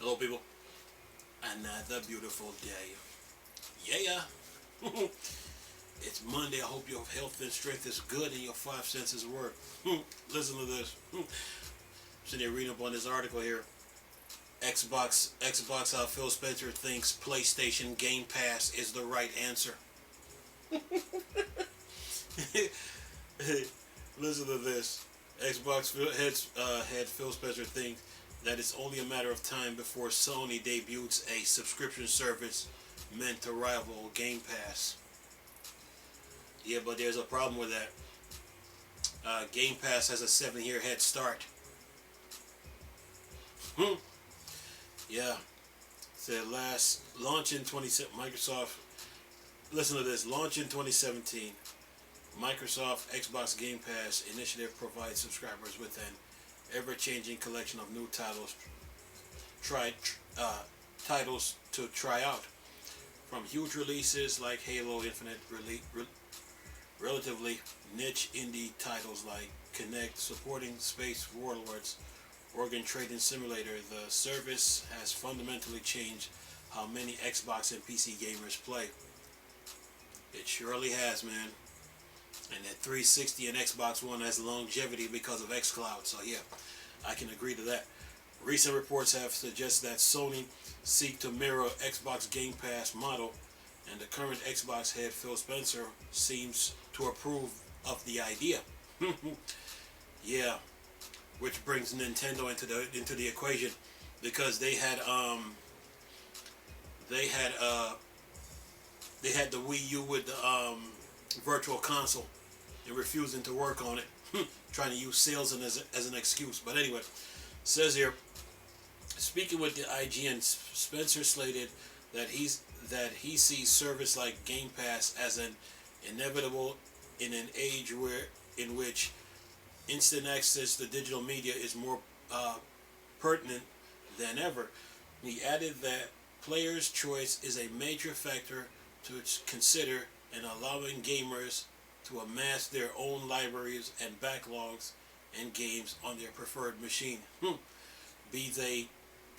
Hello, people. Another beautiful day. Yeah. It's Monday. I hope your health and strength is good and your five senses work. Listen to this. Sitting here reading up on this article here. Xbox. How Phil Spencer thinks PlayStation Game Pass is the right answer. Listen to this. Head Phil Spencer thinks that it's only a matter of time before Sony debuts a subscription service meant to rival Game Pass. Yeah, but there's a problem with that. Game Pass has a 7-year head start. Yeah. Said last launch in 20 Microsoft. Listen to this. Launch in 2017. Microsoft Xbox Game Pass initiative provides subscribers with an ever-changing collection of new titles to try out. From huge releases like Halo Infinite, relatively niche indie titles like Connect, supporting Space Warlords, Organ Trading Simulator, the service has fundamentally changed how many Xbox and PC gamers play. It surely has, man. And that 360 and Xbox One has longevity because of xCloud. So yeah, I can agree to that. Recent reports have suggested that Sony seek to mirror Xbox Game Pass model, and the current Xbox head Phil Spencer seems to approve of the idea. Yeah, which brings Nintendo into the equation because they had the Wii U with the Virtual Console and refusing to work on it, trying to use sales as an excuse. But anyway, says here, speaking with the IGN, Spencer slated that he sees service like Game Pass as an inevitable in an age in which instant access to digital media is more pertinent than ever. He added that players' choice is a major factor to consider in allowing gamers to amass their own libraries and backlogs and games on their preferred machine. Be they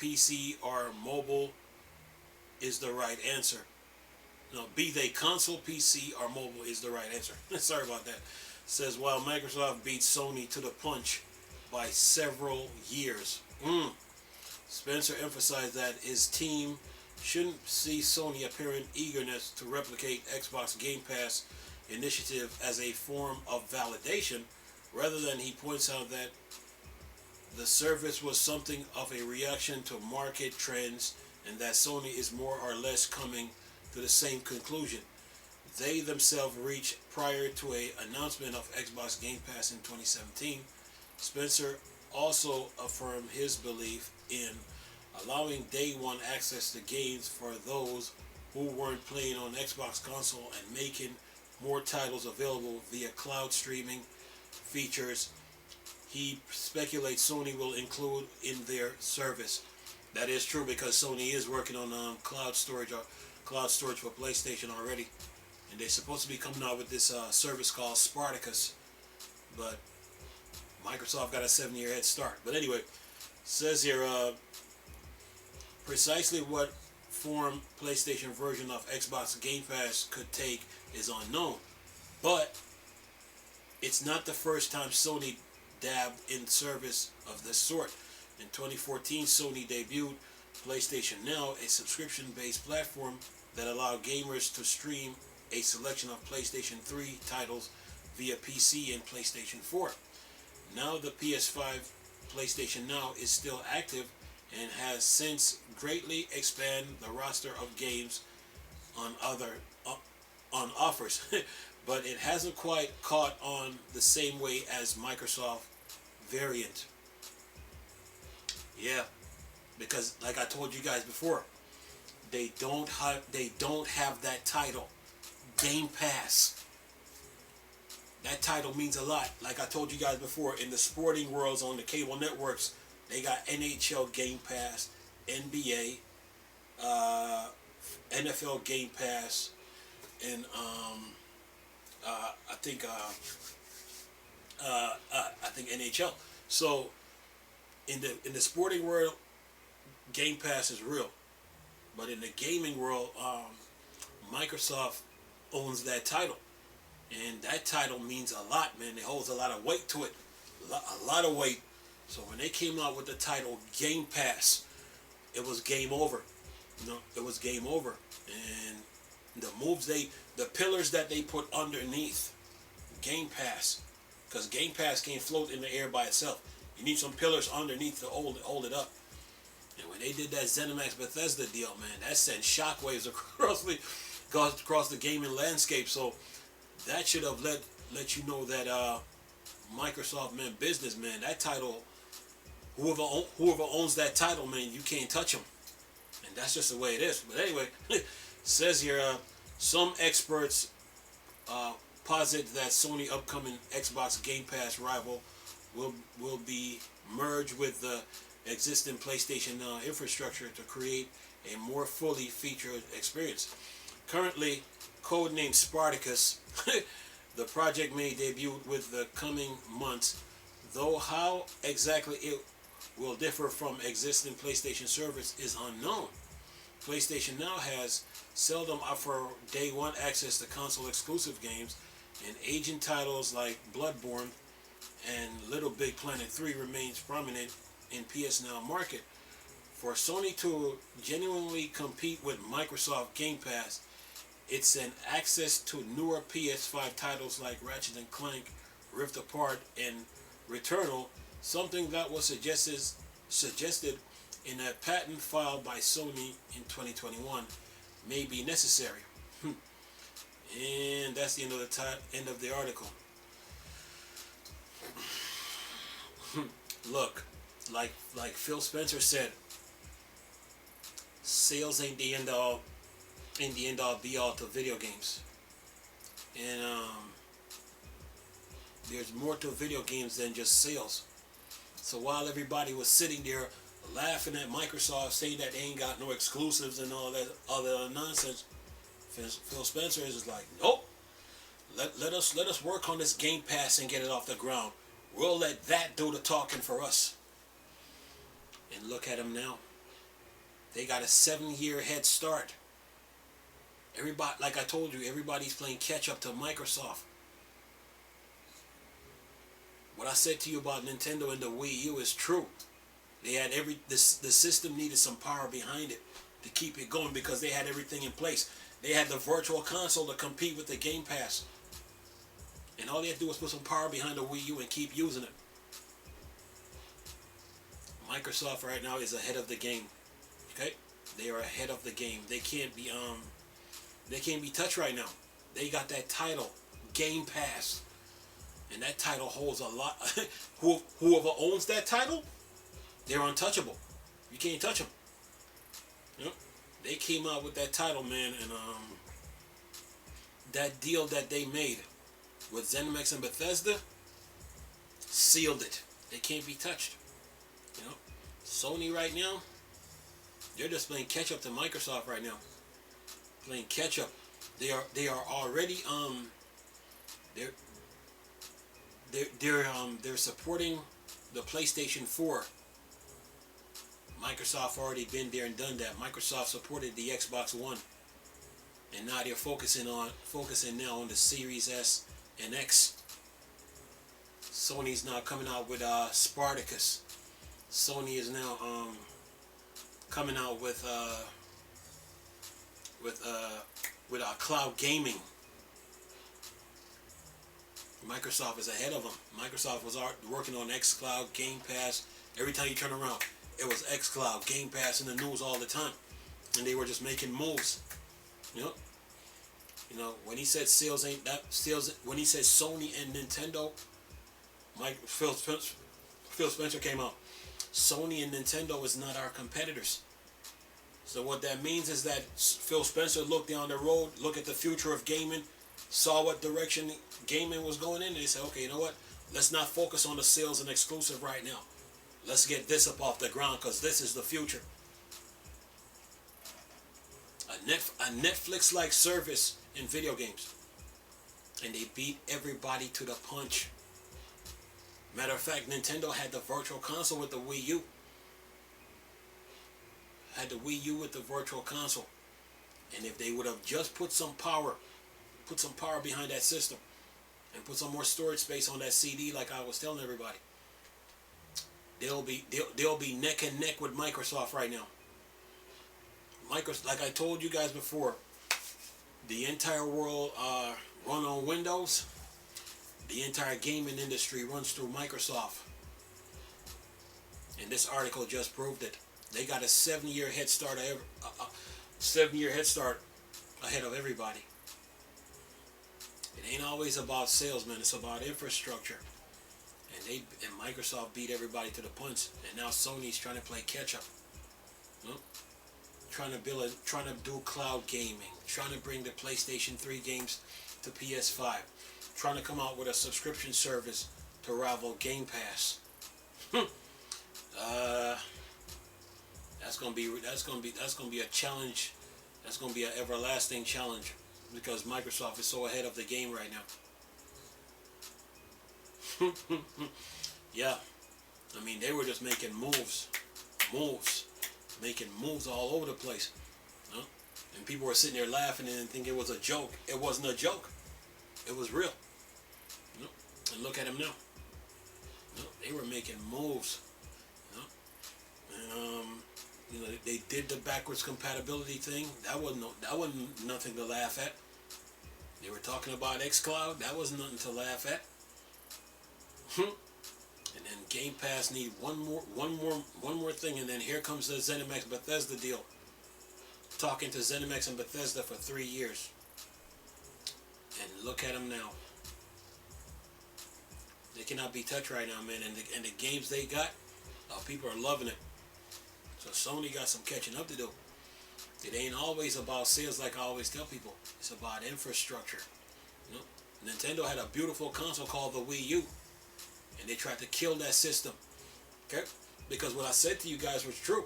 PC or mobile is the right answer. No, be they console, PC, or mobile is the right answer. Sorry about that. Says while Microsoft beats Sony to the punch by several years. Spencer emphasized that his team shouldn't see Sony apparent eagerness to replicate Xbox Game Pass initiative as a form of validation. Rather than he points out that the service was something of a reaction to market trends and that Sony is more or less coming to the same conclusion they themselves reached prior to an announcement of Xbox Game Pass in 2017. Spencer also affirmed his belief in allowing day one access to games for those who weren't playing on Xbox console and making more titles available via cloud streaming features he speculates Sony will include in their service. That is true because Sony is working on cloud storage for PlayStation already, and they're supposed to be coming out with this service called Spartacus, but Microsoft got a 7-year head start. But anyway, says here precisely what form PlayStation version of Xbox Game Pass could take is unknown, but it's not the first time Sony dabbed in service of this sort. In 2014, Sony debuted PlayStation Now, a subscription-based platform that allowed gamers to stream a selection of PlayStation 3 titles via PC and PlayStation 4. Now the PS5 PlayStation Now is still active and has since greatly expanded the roster of games on offers, but it hasn't quite caught on the same way as Microsoft variant. Yeah, because like I told you guys before, they don't have that title, Game Pass. That title means a lot. Like I told you guys before, in the sporting worlds on the cable networks, they got NHL Game Pass, NBA, NFL Game Pass, and I think NHL. So in the sporting world, Game Pass is real. But in the gaming world, Microsoft owns that title. And that title means a lot, man. It holds a lot of weight to it. A lot of weight. So when they came out with the title Game Pass, it was game over. It was game over. And the pillars that they put underneath Game Pass, because Game Pass can't float in the air by itself. You need some pillars underneath to hold it up. And when they did that ZeniMax Bethesda deal, man, that sent shockwaves across the gaming landscape. So that should have let you know that Microsoft meant business, man. That title, whoever owns that title, man, you can't touch them. And that's just the way it is. But anyway, says here, some experts posit that Sony upcoming Xbox Game Pass rival will be merged with the existing PlayStation infrastructure to create a more fully featured experience. Currently, codenamed Spartacus, the project may debut with the coming months, though how exactly it will differ from existing PlayStation service is unknown. PlayStation Now has seldom offer day one access to console exclusive games, and aging titles like Bloodborne and Little Big Planet 3 remains prominent in PS Now market. For Sony to genuinely compete with Microsoft Game Pass, it's an access to newer PS5 titles like Ratchet and Clank, Rift Apart, and Returnal, something that was suggested in a patent filed by Sony in 2021, may be necessary. And that's the end of end of the article. Look, like Phil Spencer said, sales ain't the end all be all to video games. And there's more to video games than just sales. So while everybody was sitting there laughing at Microsoft saying that they ain't got no exclusives and all that other nonsense, Phil Spencer is just like, nope. Let us work on this Game Pass and get it off the ground. We'll let that do the talking for us. And look at them now. They got a 7-year head start. Everybody, like I told you, everybody's playing catch up to Microsoft. What I said to you about Nintendo and the Wii U is true. They had the system needed some power behind it to keep it going because they had everything in place. They had the virtual console to compete with the Game Pass. And all they had to do was put some power behind the Wii U and keep using it. Microsoft right now is ahead of the game. Okay? They are ahead of the game. They can't be touched right now. They got that title, Game Pass. And that title holds a lot. Whoever owns that title, they're untouchable. You can't touch them. Yep. They came out with that title, man, and that deal that they made with ZeniMax and Bethesda sealed it. They can't be touched. You know, Sony right now, they're just playing catch up to Microsoft right now. Playing catch up. They are already they're supporting the PlayStation 4. Microsoft already been there and done that. Microsoft supported the Xbox One, and now they're focusing now on the Series S and X. Sony's now coming out with Spartacus. Sony is now coming out with cloud gaming. Microsoft is ahead of them. Microsoft was working on xCloud, Game Pass. Every time you turn around, it was xCloud, Game Pass in the news all the time, and they were just making moves. You know, when he said sales ain't that sales. When he said Sony and Nintendo, Phil Spencer came out. Sony and Nintendo is not our competitors. So what that means is that Phil Spencer looked down the road, looked at the future of gaming, saw what direction gaming was going in, and they said, okay, you know what? Let's not focus on the sales and exclusive right now. Let's get this up off the ground because this is the future. A Netflix-like service in video games. And they beat everybody to the punch. Matter of fact, Nintendo had the virtual console with the Wii U. had the Wii U with the Virtual Console, and if they would have just put some power behind that system, and put some more storage space on that CD, like I was telling everybody, they'll be neck and neck with Microsoft right now. Microsoft, like I told you guys before, the entire world run on Windows. The entire gaming industry runs through Microsoft. And this article just proved it. They got a 7-year head start. 7-year head start ahead of everybody. It ain't always about salesmen. It's about infrastructure. And Microsoft beat everybody to the punch. And now Sony's trying to play catch up. You know? Trying to do cloud gaming. Trying to bring the PlayStation 3 games to PS5. Trying to come out with a subscription service to rival Game Pass. That's gonna be a challenge. That's gonna be an everlasting challenge because Microsoft is so ahead of the game right now. Yeah, I mean they were just making moves all over the place, you know? And people were sitting there laughing and thinking it was a joke. It wasn't a joke. It was real. You know? And look at them now. You know, they were making moves. You know, they did the backwards compatibility thing. That wasn't nothing to laugh at. They were talking about xCloud. That wasn't nothing to laugh at. And then Game Pass need one more thing, and then here comes the ZeniMax Bethesda deal. Talking to ZeniMax and Bethesda for 3 years. And look at them now. They cannot be touched right now, man. And the games they got, people are loving it. So Sony got some catching up to do. It ain't always about sales like I always tell people. It's about infrastructure. You know, Nintendo had a beautiful console called the Wii U, and they tried to kill that system. Okay? Because what I said to you guys was true.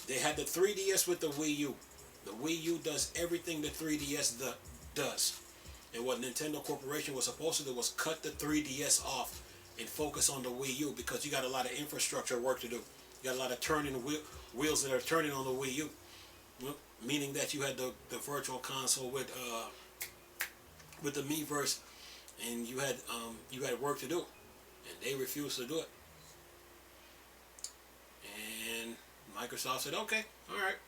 They had the 3DS with the Wii U. The Wii U does everything the 3DS does. And what Nintendo Corporation was supposed to do was cut the 3DS off and focus on the Wii U because you got a lot of infrastructure work to do. You got a lot of turning wheels that are turning on the Wii U. You know, meaning that you had the Virtual Console with the Miiverse, and you had work to do, and they refused to do it. And Microsoft said, "Okay, all right.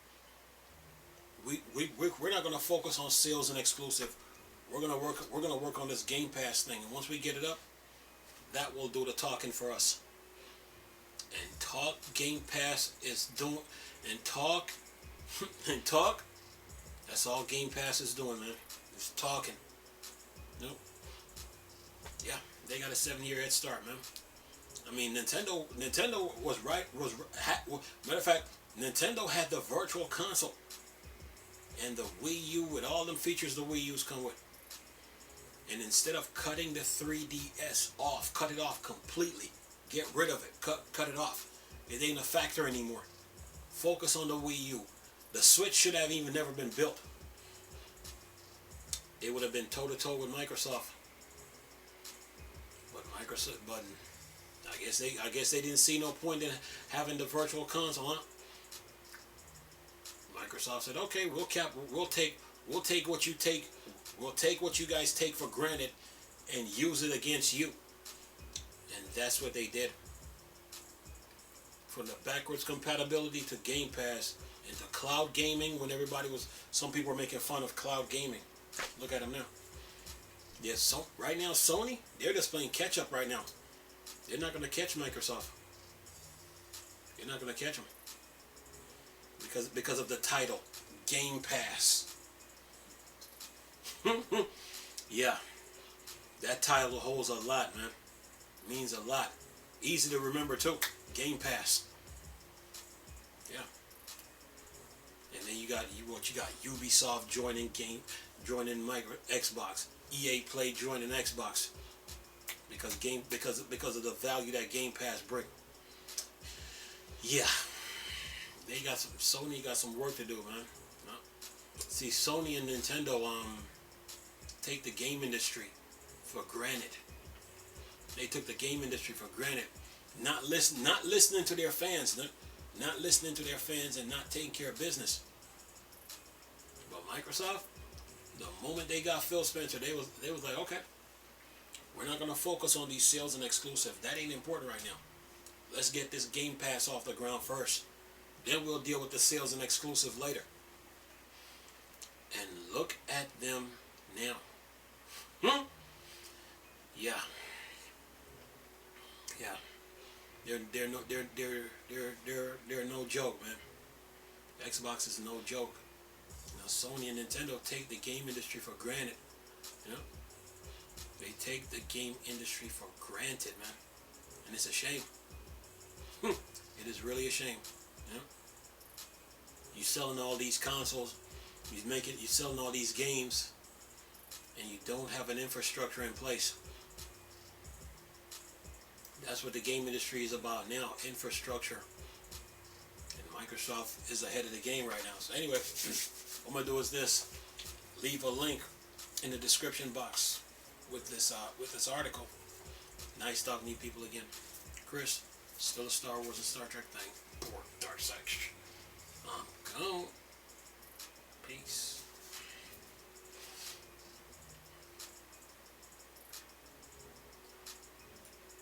We're not going to focus on sales and exclusive. We're gonna work on this Game Pass thing, and once we get it up, that will do the talking for us." And Game Pass is doing, and talk, that's all Game Pass is doing, man. It's talking. Nope. Yeah, they got a 7-year head start, man. I mean, Nintendo was right. Matter of fact, Nintendo had the Virtual Console and the Wii U with all them features the Wii U's come with. And instead of cutting the 3DS off, cut it off completely. Get rid of it. Cut it off. It ain't a factor anymore. Focus on the Wii U. The Switch should have even never been built. It would have been toe-to-toe with Microsoft. But I guess they didn't see no point in having the Virtual Console, huh? Microsoft said, "Okay, we'll take what you guys take for granted and use it against you." And that's what they did. From the backwards compatibility to Game Pass and to cloud gaming, when some people were making fun of cloud gaming. Look at them now. Yes, so right now Sony, they're just playing catch up right now. They're not going to catch Microsoft. They're not going to catch them because of the title, Game Pass. Yeah, that title holds a lot, man. Means a lot. Easy to remember too. Game Pass. Yeah. And then you got Ubisoft joining Xbox. EA Play joining Xbox. Because of the value that Game Pass bring. Yeah. Sony got some work to do, man. See, Sony and Nintendo take the game industry for granted. They took the game industry for granted. Not listening to their fans. not listening to their fans and not taking care of business. But Microsoft, the moment they got Phil Spencer, they was like, okay, we're not gonna focus on these sales and exclusive. That ain't important right now. Let's get this Game Pass off the ground first. Then we'll deal with the sales and exclusive later. And look at them now. Yeah. Yeah. They're no joke, man. Xbox is no joke. You know, Sony and Nintendo take the game industry for granted. You know? They take the game industry for granted, man. And it's a shame. It is really a shame. You know? You selling all these consoles, you selling all these games, and you don't have an infrastructure in place. That's what the game industry is about now, infrastructure. And Microsoft is ahead of the game right now. So anyway, what I'm going to do is this. Leave a link in the description box with this article. Nice talking to you people again. Chris, still a Star Wars and Star Trek thing. Or Dark Side. Gone.